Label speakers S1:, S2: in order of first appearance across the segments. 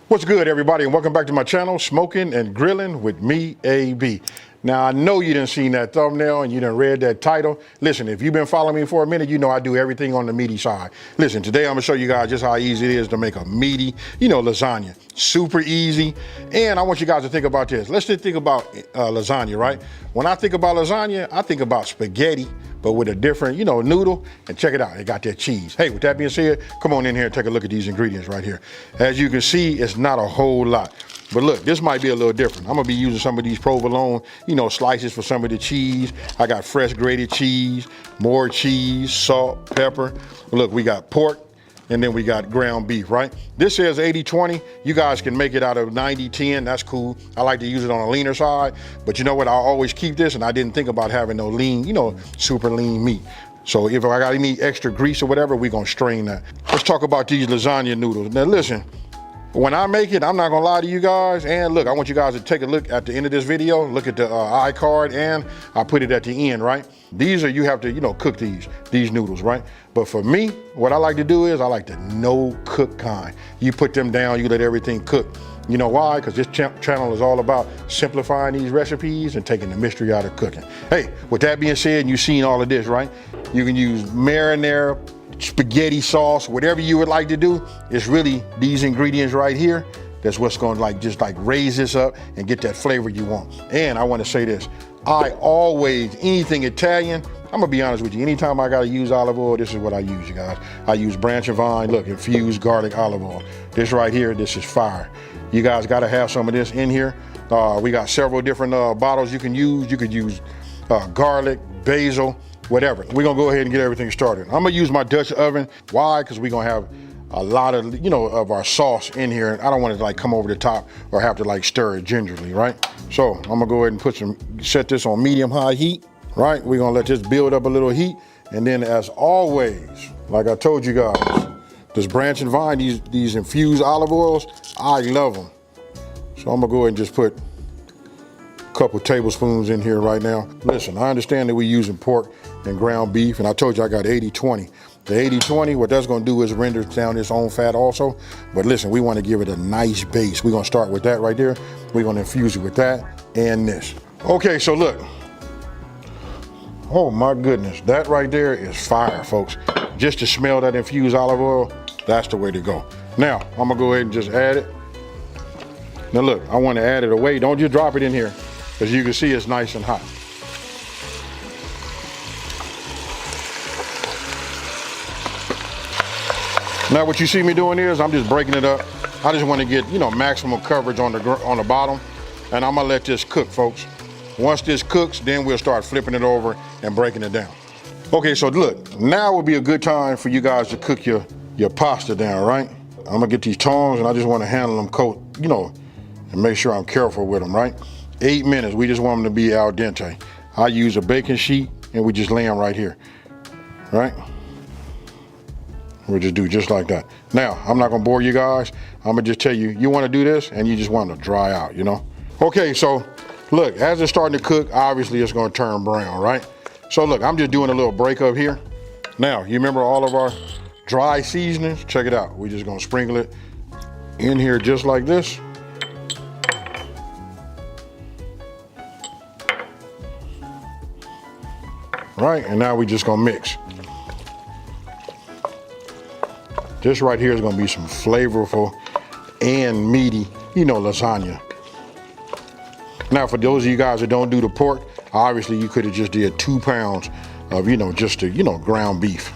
S1: What's good, everybody, and welcome back to my channel, Smoking and Grilling with me, AB. Now, I know you done seen that thumbnail and you done read that title. Listen, if you've been following me for a minute, you know I do everything on the meaty side. Listen, today I'm gonna show you guys just how easy it is to make a meaty, lasagna. Super easy. And I want you guys to think about this. Let's just think about lasagna, right? When I think about lasagna, I think about spaghetti, but with a different, noodle. And check it out, it got that cheese. Hey, with that being said, come on in here and take a look at these ingredients right here. As you can see, it's not a whole lot. But look, this might be a little different. I'm gonna be using some of these provolone, slices for some of the cheese. I got fresh grated cheese, more cheese, salt, pepper. Look, we got pork, and then we got ground beef, right? This says 80-20. You guys can make it out of 90-10, that's cool. I like to use it on a leaner side, but you know what? I always keep this, and I didn't think about having no lean, super lean meat. So if I got any extra grease or whatever, we're gonna strain that. Let's talk about these lasagna noodles. Now listen, when I make it, I'm not gonna lie to you guys, and look, I want you guys to take a look at the end of this video, look at the iCard, and I put it at the end, right? These are, you have to, cook these noodles, right? But for me, what I like to do is I like the no cook kind. You put them down, you let everything cook. You know why? Because this channel is all about simplifying these recipes and taking the mystery out of cooking. Hey, with that being said, you've seen all of this, right? You can use marinara, spaghetti sauce, whatever you would like to do. It's really these ingredients right here. That's what's gonna just raise this up and get that flavor you want. And I wanna say this, I always, anything Italian, I'm gonna be honest with you, anytime I gotta use olive oil, this is what I use, you guys. I use branch and vine, look, infused garlic olive oil. This right here, this is fire. You guys gotta have some of this in here. We got several different bottles you can use. You could use garlic, basil, whatever. We're gonna go ahead and get everything started. I'm gonna use my Dutch oven. Why? Because we're gonna have a lot of, of our sauce in here. I don't want it to come over the top or have to stir it gingerly, right? So I'm gonna go ahead and set this on medium-high heat, right? We're gonna let this build up a little heat. And then as always, like I told you guys, this branch and vine, these infused olive oils, I love them. So I'm gonna go ahead and just put a couple tablespoons in here right now. Listen, I understand that we're using pork and ground beef, and I told you I got 80-20. The 80-20, what that's gonna do is render down its own fat also. But listen, we wanna give it a nice base. We're gonna start with that right there. We're gonna infuse it with that and this. Okay, so look. Oh my goodness, that right there is fire, folks. Just to smell that infused olive oil, that's the way to go. Now, I'm gonna go ahead and just add it. Now look, I wanna add it away. Don't just drop it in here. As you can see, it's nice and hot. Now what you see me doing is I'm just breaking it up. I just want to get, maximum coverage on the bottom, and I'm gonna let this cook, folks. Once this cooks, then we'll start flipping it over and breaking it down. Okay, so look, now would be a good time for you guys to cook your pasta down, right? I'm gonna get these tongs and I just want to handle them and make sure I'm careful with them, right? 8 minutes, we just want them to be al dente. I use a baking sheet and we just lay them right here, right? We'll just do just like that. Now, I'm not gonna bore you guys. I'm gonna just tell you, you wanna do this and you just want to dry out, Okay, so look, as it's starting to cook, obviously it's gonna turn brown, right? So look, I'm just doing a little break up here. Now, you remember all of our dry seasonings? Check it out. We're just gonna sprinkle it in here just like this. Right, and now we just gonna mix. This right here is gonna be some flavorful and meaty, lasagna. Now, for those of you guys that don't do the pork, obviously you could have just did 2 pounds of, just the, ground beef.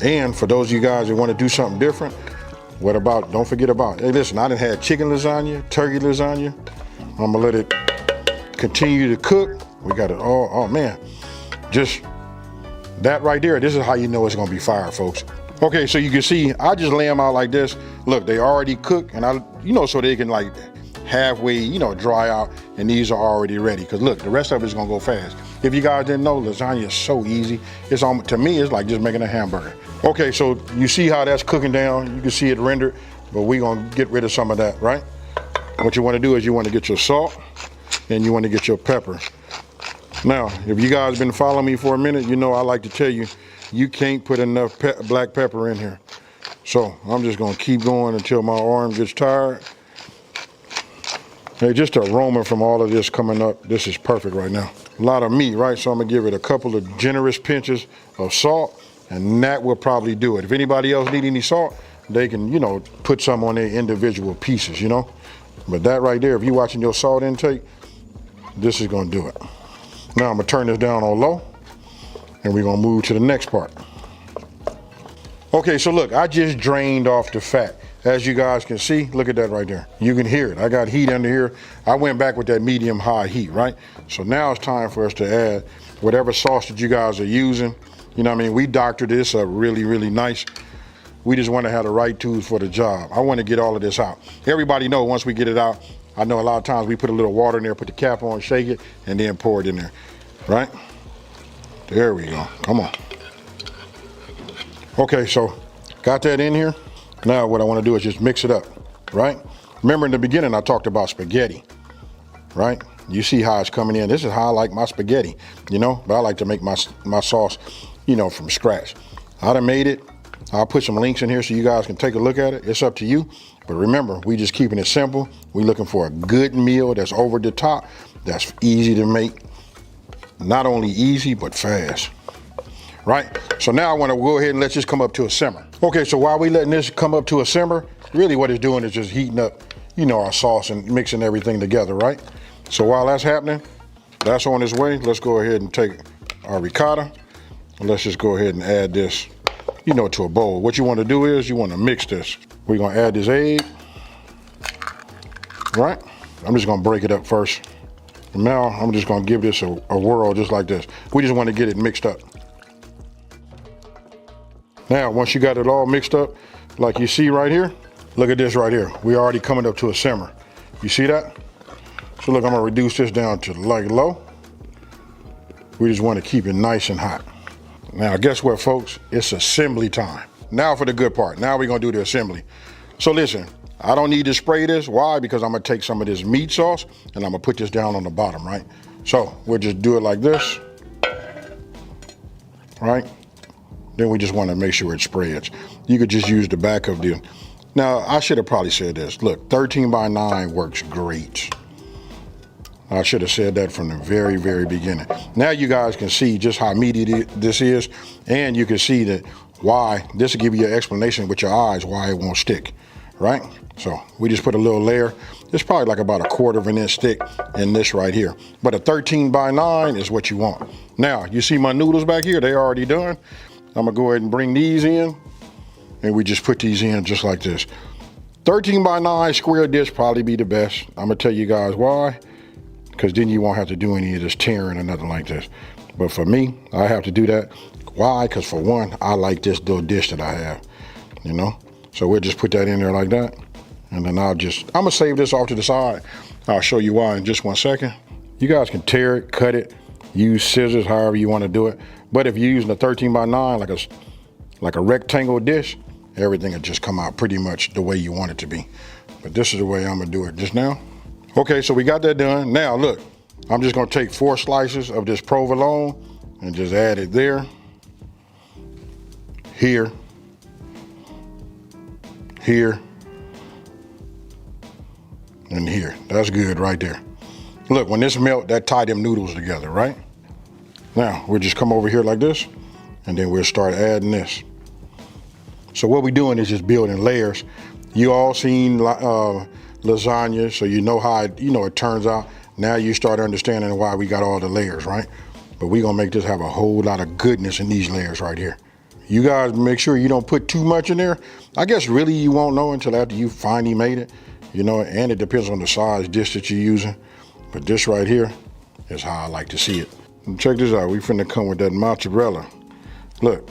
S1: And for those of you guys that want to do something different, don't forget about, hey listen, I done had chicken lasagna, turkey lasagna. I'm gonna let it continue to cook. We got it, oh man. Just that right there, this is how you know it's gonna be fire, folks. Okay, so you can see, I just lay them out like this. Look, they already cooked, and so they can halfway, dry out, and these are already ready. Cause look, the rest of it's gonna go fast. If you guys didn't know, lasagna is so easy. To me, it's like just making a hamburger. Okay, so you see how that's cooking down. You can see it rendered, but we're gonna get rid of some of that, right? What you wanna do is you wanna get your salt, and you wanna get your pepper. Now, if you guys been following me for a minute, I like to tell you, you can't put enough black pepper in here. So I'm just gonna keep going until my arm gets tired. Hey, just the aroma from all of this coming up, this is perfect right now. A lot of meat, right? So I'm gonna give it a couple of generous pinches of salt, and that will probably do it. If anybody else need any salt, they can, you know, put some on their individual pieces, you know? But that right there, if you're watching your salt intake, this is gonna do it. Now I'm gonna turn this down on low, and we're gonna move to the next part. Okay, so look, I just drained off the fat. As you guys can see, look at that right there. You can hear it. I got heat under here. I went back with that medium high heat, right? So now it's time for us to add whatever sauce that you guys are using. You know what I mean? We doctored this up really, really nice. We just want to have the right tools for the job. I want to get all of this out. Everybody know once we get it out, I know a lot of times we put a little water in there, put the cap on, shake it, and then pour it in there, right? There we go, come on. Okay, so got that in here. Now what I want to do is just mix it up, right? Remember in the beginning I talked about spaghetti, right? You see how it's coming in. This is how I like my spaghetti, you know? But I like to make my sauce, you know, from scratch. I done made it. I'll put some links in here so you guys can take a look at it. It's up to you. But remember, we just keeping it simple. We looking for a good meal that's over the top, that's easy to make. Not only easy, but fast, right? So now I want to go ahead and let this come up to a simmer. Okay, so while we letting this come up to a simmer, really what it's doing is just heating up, you know, our sauce and mixing everything together, right? So while that's happening, that's on its way. Let's go ahead and take our ricotta. And let's just go ahead and add this, you know, to a bowl. What you want to do is you want to mix this. We're going to add this egg, right? I'm just going to break it up first. And now I'm just going to give this a whirl just like this. We just want to get it mixed up. Now, once you got it all mixed up, like you see right here, look at this right here. We're already coming up to a simmer. You see that? So look, I'm gonna reduce this down to like low. We just want to keep it nice and hot. Now, guess what, folks? It's assembly time. Now for the good part. Now we're gonna do the assembly. So listen, I don't need to spray this. Why? Because I'm gonna take some of this meat sauce and I'm gonna put this down on the bottom, right? So we'll just do it like this, right? Then we just want to make sure it spreads. You could just use the back of the, now I should have probably said this. Look, 13 by 9 works great. I should have said that from the very, very beginning. Now you guys can see just how meaty this is, and you can see that why, this will give you an explanation with your eyes why it won't stick, right? So we just put a little layer. It's probably like about 1/4 of an inch thick in this right here. But a 13 by 9 is what you want. Now, you see my noodles back here, they already done. I'm gonna go ahead and bring these in, and we just put these in just like this. 13 by 9 square dish probably be the best. I'm gonna tell you guys why, because then you won't have to do any of this tearing or nothing like this. But for me, I have to do that. Why? Because for one, I like this little dish that I have, you know? So we'll just put that in there like that. And then I'm gonna save this off to the side. I'll show you why in just 1 second. You guys can tear it, cut it, use scissors, however you want to do it. But if you're using a 13 by 9, like a rectangle dish, everything will just come out pretty much the way you want it to be. But this is the way I'm gonna do it just now. Okay, so we got that done. Now look, I'm just gonna take 4 slices of this provolone and just add it there, here, here, and here. That's good right there. Look, when this melt, that tie them noodles together, right? Now, we'll just come over here like this, and then we'll start adding this. So what we're doing is just building layers. You all seen lasagna, so you know how it turns out. Now you start understanding why we got all the layers, right? But we're gonna make this have a whole lot of goodness in these layers right here. You guys make sure you don't put too much in there. I guess really you won't know until after you finally made it, you know, and it depends on the size dish that you're using. But this right here is how I like to see it. And check this out, we finna come with that mozzarella. Look,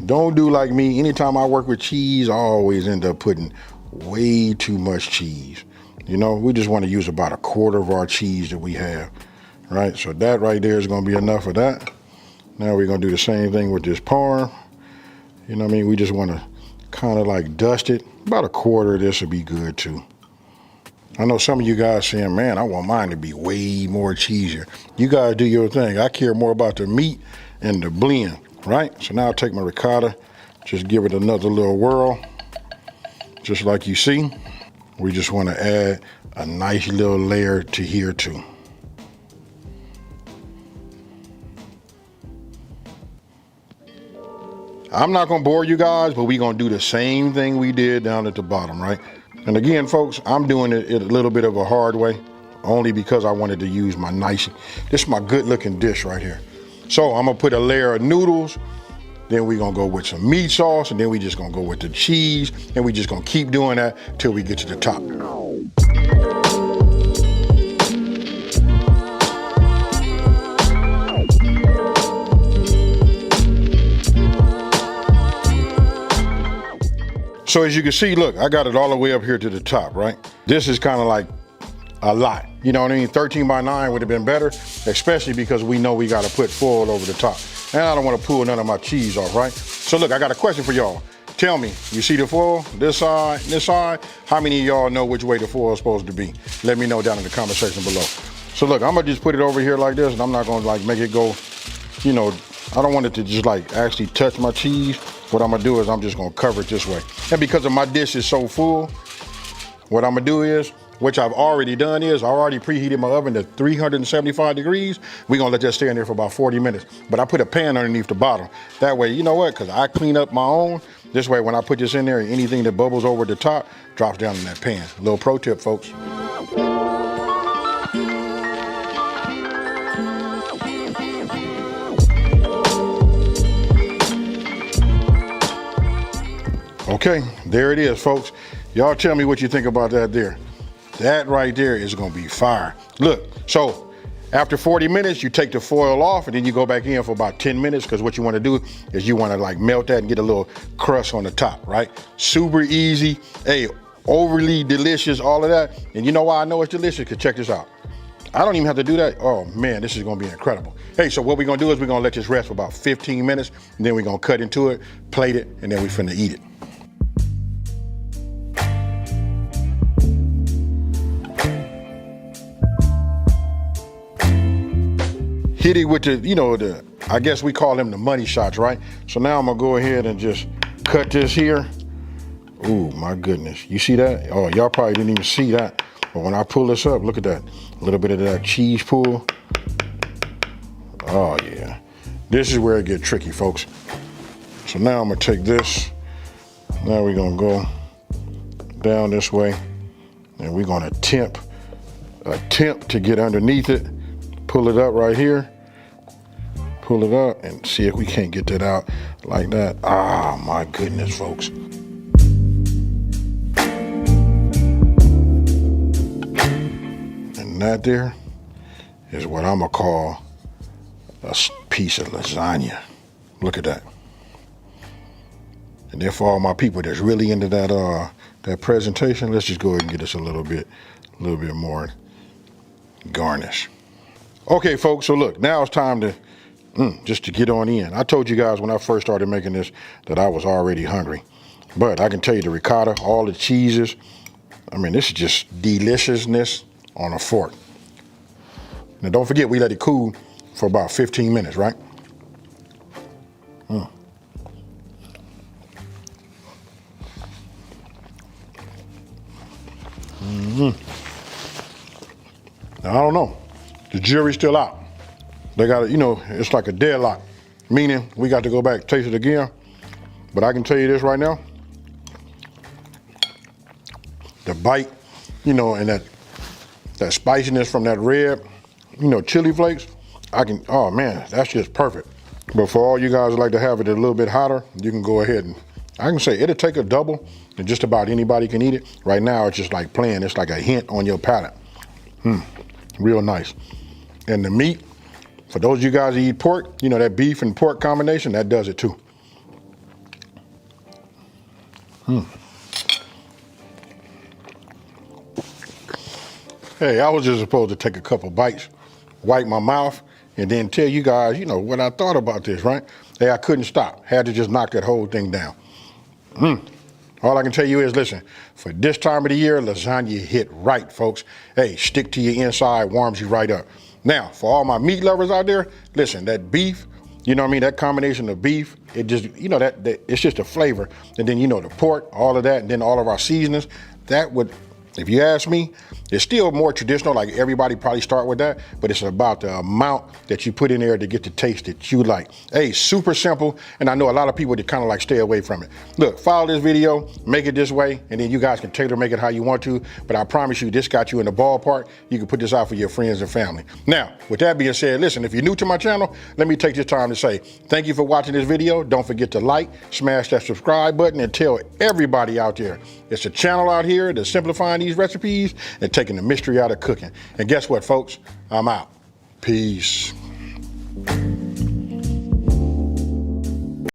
S1: don't do like me. Anytime I work with cheese, I always end up putting way too much cheese. You know, we just want to use about 1/4 of our cheese that we have, right? So that right there is going to be enough of that. Now we're going to do the same thing with this parm. You know what I mean? We just want to kind of like dust it. About 1/4 of this would be good too. I know some of you guys saying, man, I want mine to be way more cheesier. You guys do your thing. I care more about the meat and the blend, right? So now I'll take my ricotta, Just give it another little whirl, just like you see. We just want to add a nice little layer to here too. I'm not gonna bore you guys, but we're gonna do the same thing we did down at the bottom, right? And again, folks, I'm doing it a little bit of a hard way, only because I wanted to use my nice, this is my good looking dish right here. So I'm gonna put a layer of noodles, then we're gonna go with some meat sauce, and then we just gonna go with the cheese, and we just gonna keep doing that till we get to the top. So as you can see, look, I got it all the way up here to the top, right? This is kind of like a lot. You know what I mean? 13 by 9 would have been better, especially because we know we got to put foil over the top. And I don't want to pull none of my cheese off, right? So look, I got a question for y'all. Tell me, you see the foil, this side, this side? How many of y'all know which way the foil is supposed to be? Let me know down in the comment section below. So look, I'm gonna just put it over here like this, and I'm not gonna like make it go, you know, I don't want it to just like actually touch my cheese. What I'm gonna do is I'm just gonna cover it this way. And because of my dish is so full, what I'm gonna do is, which I've already done is, I already preheated my oven to 375 degrees. We're gonna let that stay in there for about 40 minutes. But I put a pan underneath the bottom. That way, you know what, cause I clean up my own. This way, when I put this in there, anything that bubbles over the top drops down in that pan. A little pro tip, folks. Okay, there it is, folks. Y'all tell me what you think about that there. That right there is gonna be fire. Look, so after 40 minutes, you take the foil off and then you go back in for about 10 minutes because what you wanna do is you wanna like melt that and get a little crust on the top, right? Super easy, hey, overly delicious, all of that. And you know why I know it's delicious? Because check this out. I don't even have to do that. Oh man, this is gonna be incredible. Hey, so what we're gonna do is we're gonna let this rest for about 15 minutes and then we're gonna cut into it, plate it, and then we finna eat it. Hit it with the, you know, I guess we call them the money shots, right? So now I'm gonna go ahead and just cut this here. Ooh, my goodness. You see that? Oh, y'all probably didn't even see that. But when I pull this up, look at that. A little bit of that cheese pull. Oh yeah. This is where it gets tricky, folks. So now I'm gonna take this. Now we're gonna go down this way and we're gonna attempt to get underneath it. Pull it up right here. Pull it up and see if we can't get that out like that. Ah, my goodness, folks. And that there is what I'm gonna call a piece of lasagna. Look at that. And then for all my people that's really into that presentation, let's just go ahead and get us a little bit more garnish. Okay, folks, so look, now it's time to just to get on in. I told you guys when I first started making this that I was already hungry. But I can tell you the ricotta, all the cheeses, I mean, this is just deliciousness on a fork. Now don't forget, we let it cool for about 15 minutes, right? Now, I don't know. The jury's still out. They got, you know, it's like a deadlock, meaning we got to go back, taste it again. But I can tell you this right now. The bite, you know, and that spiciness from that red, you know, chili flakes, oh man, that's just perfect. But for all you guys who like to have it a little bit hotter, you can go ahead and, I can say it'll take a double and just about anybody can eat it. Right now, it's just like plain, it's like a hint on your palate. Real nice. And the meat, for those of you guys that eat pork, you know, that beef and pork combination, that does it too. Hey, I was just supposed to take a couple bites, wipe my mouth, and then tell you guys, you know, what I thought about this, right? Hey, I couldn't stop. Had to just knock that whole thing down. All I can tell you is, listen, for this time of the year, lasagna hit right, folks. Hey, stick to your inside, warms you right up. Now, for all my meat lovers out there, listen, that beef You know what I mean? That combination of beef, it just, you know, that it's just a flavor. And then, you know, the pork, all of that, and then all of our seasonings, that would, if you ask me, it's still more traditional, like everybody probably start with that, but it's about the amount that you put in there to get the taste that you like. Hey, super simple, and I know a lot of people that kind of like stay away from it. Look, follow this video, make it this way, and then you guys can tailor make it how you want to, but I promise you this got you in the ballpark. You can put this out for your friends and family. Now, with that being said, listen, if you're new to my channel, let me take this time to say thank you for watching this video. Don't forget to like, smash that subscribe button, and tell everybody out there it's a channel out here that's simplifying these recipes and taking the mystery out of cooking. And guess what, folks? I'm out. Peace.